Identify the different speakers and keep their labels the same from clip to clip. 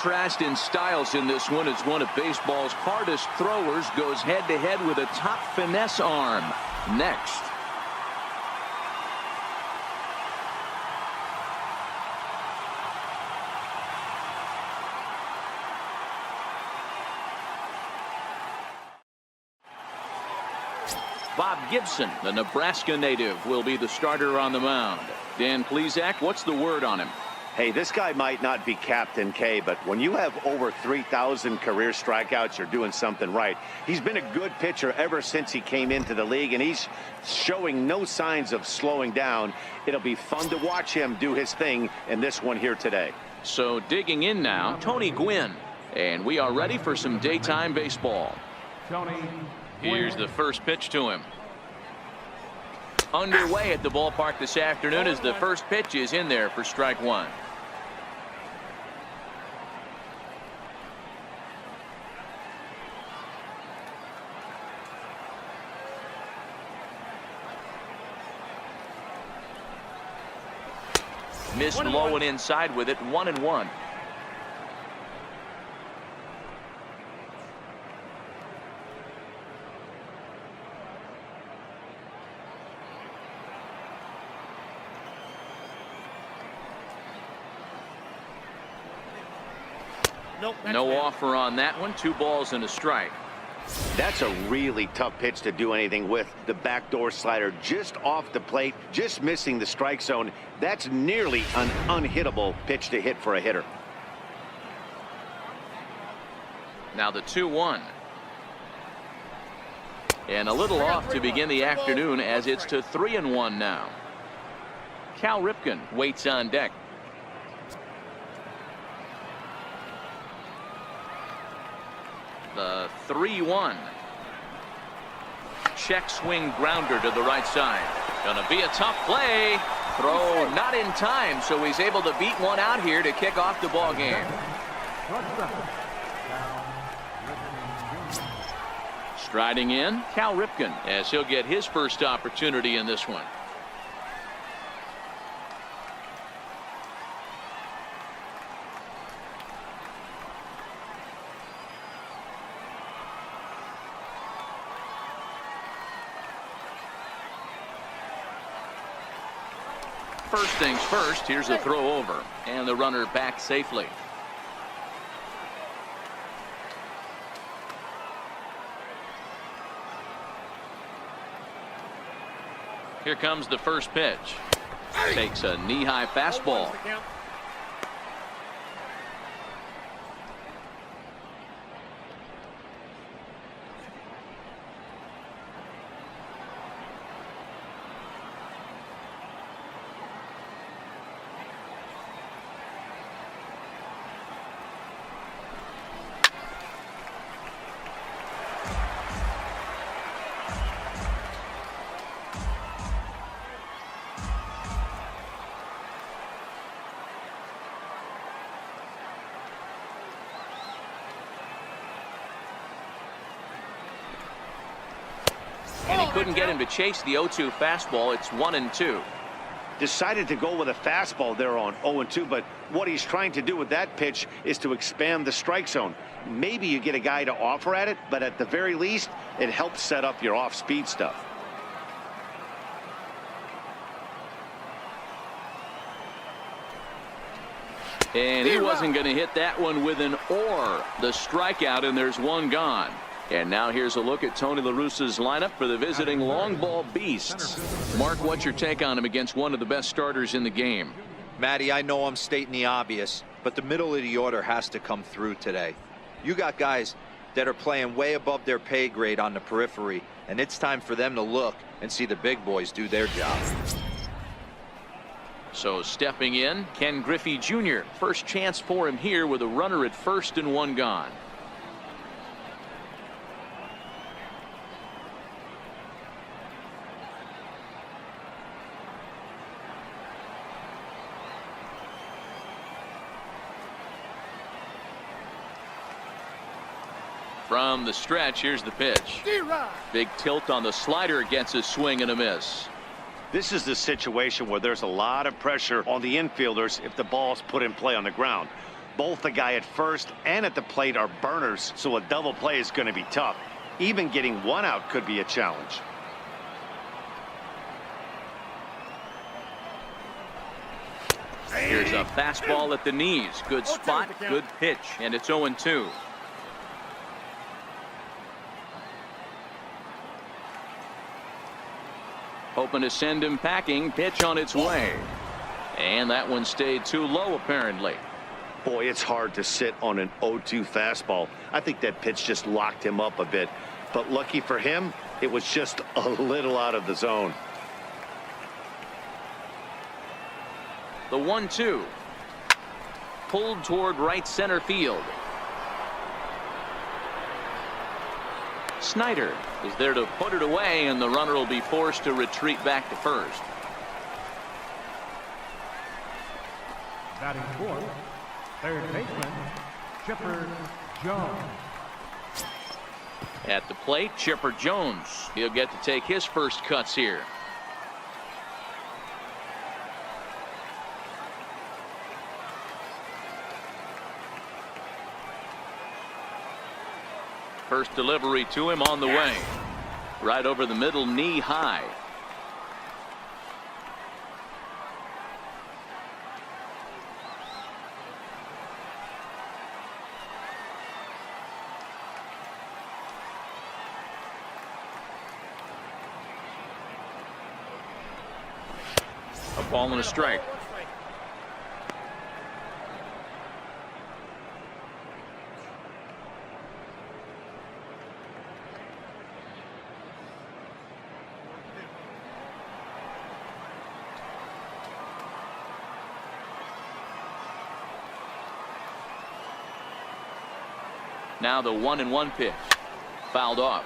Speaker 1: contrast in styles in this one, as one of baseball's hardest throwers goes head-to-head with a top finesse arm. Next. Bob Gibson, the Nebraska native, will be the starter on the mound. Dan Plesac, what's the word on him?
Speaker 2: Hey, this guy might not be Captain K, but when you have over 3,000 career strikeouts, you're doing something right. He's been a good pitcher ever since he came into the league, and he's showing no signs of slowing down. It'll be fun to watch him do his thing in this one here today.
Speaker 1: So digging in now, Tony Gwynn, and we are ready for some daytime baseball. Here's the first pitch to him. Underway at the ballpark this afternoon as the first pitch is in there for strike one. Missed low and inside with it, 1-1. No offer on that one. 2 balls and a strike.
Speaker 2: That's a really tough pitch to do anything with. The backdoor slider just off the plate, just missing the strike zone. That's nearly an unhittable pitch to hit for a hitter.
Speaker 1: Now the 2-1. And a little off to begin the afternoon as it's to 3-1 now. Cal Ripken waits on deck. The 3-1. Check swing grounder to the right side. Gonna be a tough play. Throw not in time, so he's able to beat one out here to kick off the ball game. Striding in, Cal Ripken, as he'll get his first opportunity in this one. First things first, here's a throw over, and the runner back safely. Here comes the first pitch. Takes a knee-high fastball. Couldn't get him to chase the 0-2 fastball. It's 1-2.
Speaker 2: Decided to go with a fastball there on 0-2, but what he's trying to do with that pitch is to expand the strike zone. Maybe you get a guy to offer at it, but at the very least, it helps set up your off-speed stuff.
Speaker 1: And he wasn't going to hit that one with an or. The strikeout, and there's one gone. And now here's a look at Tony La Russa's lineup for the visiting long ball beasts. Mark, what's your take on him against one of the best starters in the game?
Speaker 3: Matty, I know I'm stating the obvious, but the middle of the order has to come through today. You got guys that are playing way above their pay grade on the periphery, and it's time for them to look and see the big boys do their job.
Speaker 1: So stepping in, Ken Griffey Jr. First chance for him here with a runner at first and one gone. From the stretch, here's the pitch. Big tilt on the slider, gets a swing and a miss.
Speaker 2: This is the situation where there's a lot of pressure on the infielders if the ball's put in play on the ground. Both the guy at first and at the plate are burners, so a double play is going to be tough. Even getting one out could be a challenge.
Speaker 1: Here's a fastball at the knees. Good spot, good pitch, and it's 0-2. Hoping to send him packing. Pitch on its way. And that one stayed too low, apparently.
Speaker 2: Boy, it's hard to sit on an 0-2 fastball. I think that pitch just locked him up a bit. But lucky for him, it was just a little out of the zone.
Speaker 1: The 1-2. Pulled toward right center field. Snyder is there to put it away, and the runner will be forced to retreat back to first.
Speaker 4: Batting fourth, third baseman, Chipper Jones.
Speaker 1: At the plate, Chipper Jones. He'll get to take his first cuts here. First delivery to him on the way. Right over the middle, knee high. A ball and a strike. Now the 1-1 pitch. Fouled off.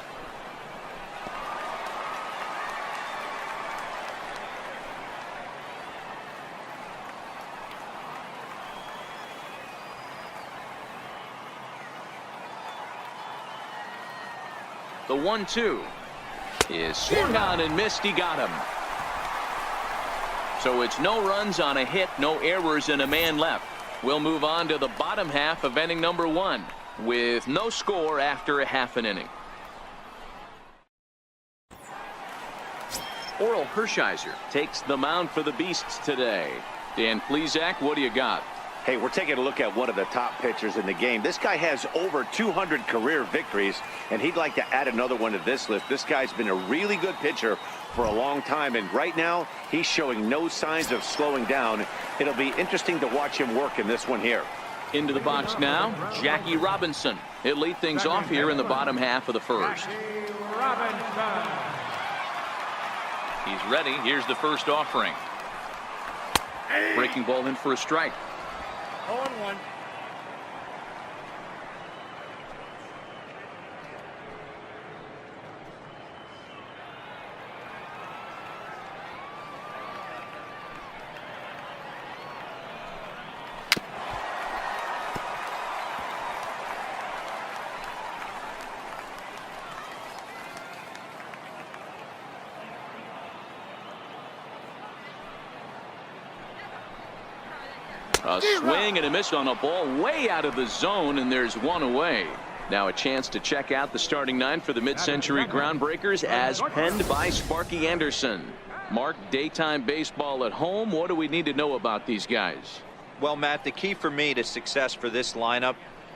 Speaker 1: The 1-2 is swung on and missed. He got him. So it's no runs on a hit, no errors, and a man left. We'll move on to the bottom half of inning number 1 with no score after a half an inning. Oral Hershiser takes the mound for the Beasts today. Dan Plesac, what do you got?
Speaker 2: Hey, we're taking a look at one of the top pitchers in the game. This guy has over 200 career victories, and he'd like to add another one to this list. This guy's been a really good pitcher for a long time, and right now he's showing no signs of slowing down. It'll be interesting to watch him work in this one here.
Speaker 1: Into the box now, Jackie Robinson. He'll lead things off here in the bottom half of the first. He's ready. Here's the first offering. Breaking ball in for a strike.
Speaker 5: 0-1.
Speaker 1: A swing and a miss on a ball way out of the zone, and there's one away. Now a chance to check out the starting 9 for the mid-century Groundbreakers as penned by Sparky Anderson. Mark, daytime baseball at home. What do we need to know about these guys?
Speaker 3: Well, Matt, the key for me to success for this lineup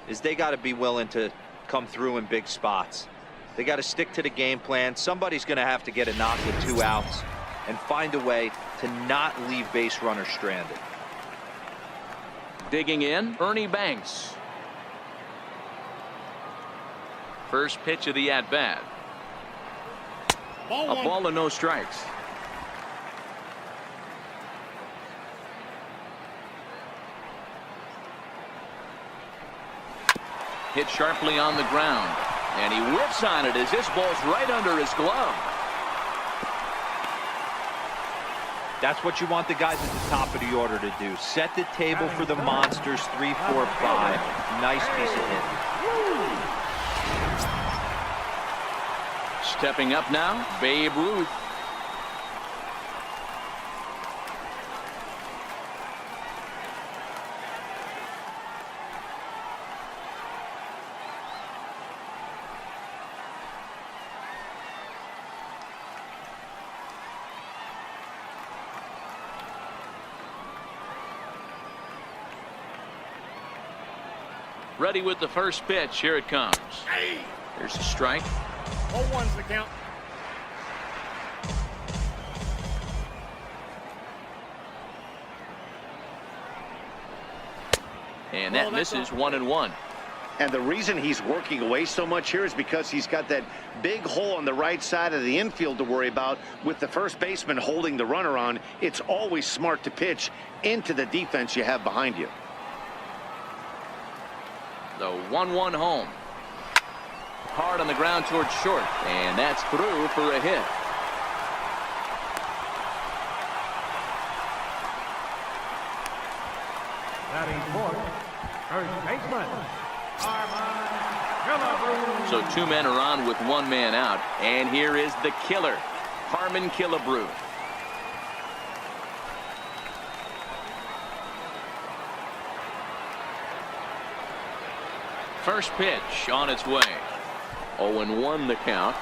Speaker 3: is they got to be willing to come through in big spots. They got to stick to the game plan. Somebody's going to have to get a knock with 2 outs and find a way to not leave base runners stranded.
Speaker 1: Digging in, Ernie Banks. First pitch of the at-bat. A ball and no strikes. Hit sharply on the ground, and he whips on it as this ball's right under his glove.
Speaker 3: That's what you want the guys at the top of the order to do. Set the table for the monsters. 3, 4, 5. Nice piece of hitting.
Speaker 1: Stepping up now, Babe Ruth. Ready with the first pitch. Here it comes. Here's a strike.
Speaker 5: 0-1's the count.
Speaker 1: And that misses 1-1.
Speaker 2: And the reason he's working away so much here is because he's got that big hole on the right side of the infield to worry about. With the first baseman holding the runner on, it's always smart to pitch into the defense you have behind you.
Speaker 1: The 1-1 home. Hard on the ground towards short, and that's through for a hit.
Speaker 4: Batting fourth, first baseman.
Speaker 1: So 2 men are on with 1 man out, and here is the killer, Harmon Killebrew. First pitch on its way. 0-1 the count.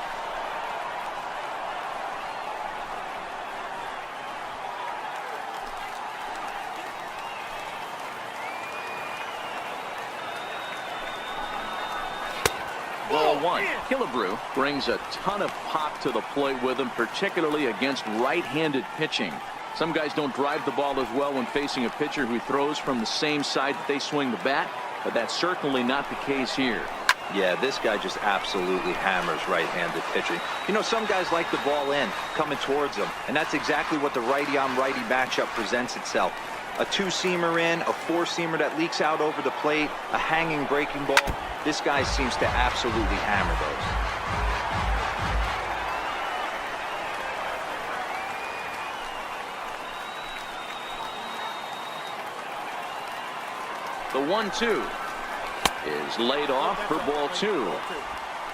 Speaker 1: Ball 1. Killebrew brings a ton of pop to the plate with him, particularly against right-handed pitching. Some guys don't drive the ball as well when facing a pitcher who throws from the same side that they swing the bat, but that's certainly not the case here.
Speaker 3: Yeah, this guy just absolutely hammers right-handed pitching. You know, some guys like the ball in, coming towards them, and that's exactly what the righty-on-righty matchup presents itself. A 2-seamer in, a 4-seamer that leaks out over the plate, a hanging breaking ball. This guy seems to absolutely hammer those.
Speaker 1: The 1-2 is laid off for ball 2.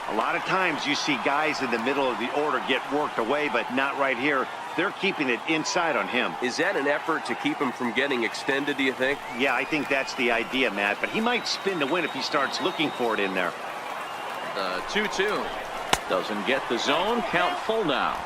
Speaker 2: A lot of times you see guys in the middle of the order get worked away, but not right here. They're keeping it inside on him.
Speaker 6: Is that an effort to keep him from getting extended, do you think?
Speaker 2: Yeah, I think that's the idea, Matt, but he might spin to win if he starts looking for it in there.
Speaker 1: The 2-2 doesn't get the zone. Count full now.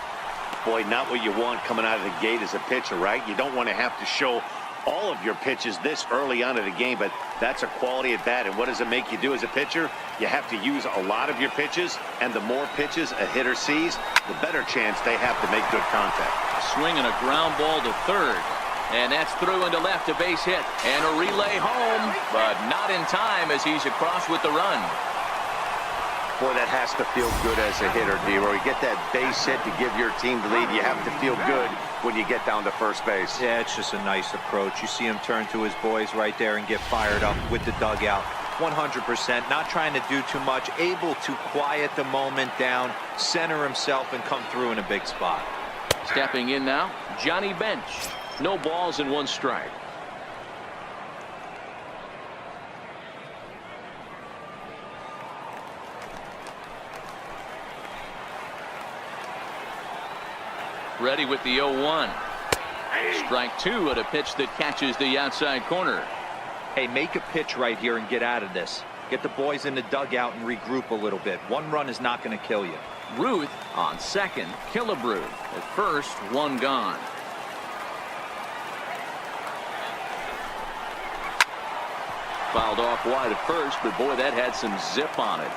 Speaker 2: Boy, not what you want coming out of the gate as a pitcher, right? You don't want to have to show all of your pitches this early on in the game, but that's a quality at bat. And what does it make you do as a pitcher? You have to use a lot of your pitches, and the more pitches a hitter sees, the better chance they have to make good contact.
Speaker 1: A swing and a ground ball to third, and that's through into left, a base hit and a relay home, but not in time as he's across with the run.
Speaker 2: Boy, that has to feel good as a hitter, D-Roy. You get that base hit to give your team the lead. You have to feel good when you get down to first base.
Speaker 3: Yeah, it's just a nice approach. You see him turn to his boys right there and get fired up with the dugout. 100%, not trying to do too much, able to quiet the moment down, center himself, and come through in a big spot.
Speaker 1: Stepping in now, Johnny Bench. No balls and 1 strike. Ready with the 0-1. Strike 2 at a pitch that catches the outside corner.
Speaker 3: Hey, make a pitch right here and get out of this. Get the boys in the dugout and regroup a little bit. 1 run is not going to kill you.
Speaker 1: Ruth on second. Killebrew at first. 1 gone. Fouled off wide at first, but boy, that had some zip on it.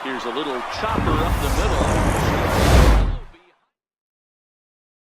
Speaker 1: Here's a little chopper up the middle.